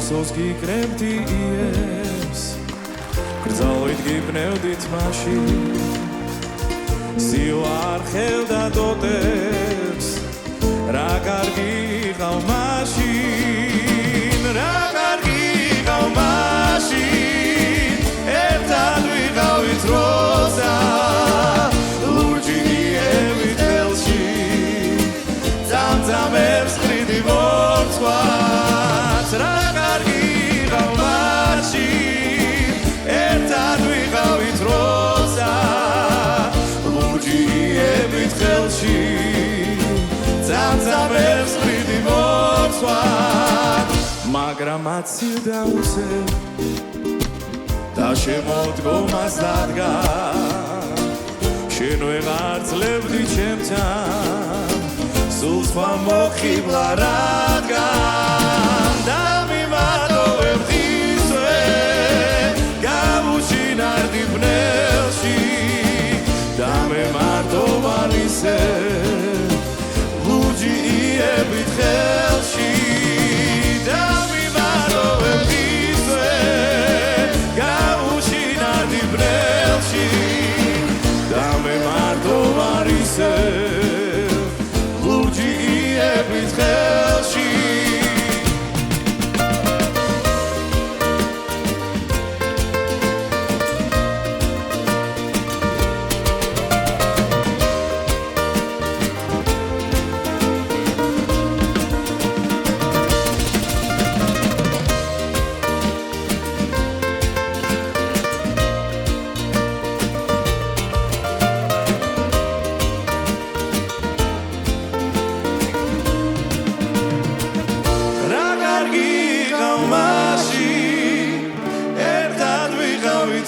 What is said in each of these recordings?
მახსოვს გიკრებდი იებს გრძალვით გიბნევდით მაშინ სიუარხელდა დოდებს რა კარგი ყავ მაშინ რა კარგი ყავ მაშინ ერთად ვიყავით როცა ლურჯი იევით ხელში ძამძამებს ხრიდი მორცხვაც რა კარგი ყავ მაშინ ერთად ვიყავით როცა ხელში ძამძამებს ხრიდი მორცხვად მაგრამ აცილდა უსე და შემოდგომას დადგა შენ ვეღარ ძლევდი ჩემთან სულ სხვა მოხიბლა რადგან და მიმატოვებ ღისვე გავუშინარდი ბნელში და მე მარტო ვალისე ლურჯი იებით ხელში და მიმატოვებ ღისვე გავუშინარდი ბნელში და მე მარტო ვალისე ლურჯი იებით ხელში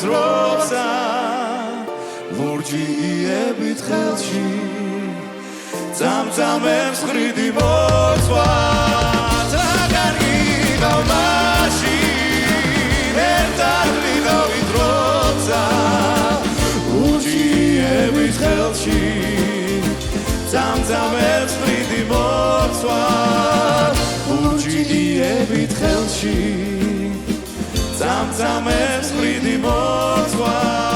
როცა ლურჯი იებით ხელში ძამძამებს ხრიდი მორცხვაც რა კარგი ყავ მაშინ ერთად ვიყავით როცა ლურჯი იებით ხელში ძამძამებს ხრიდი მორცხვაც ლურჯი იებით ხელში ძამძამებს ხრიდი მორცხვაც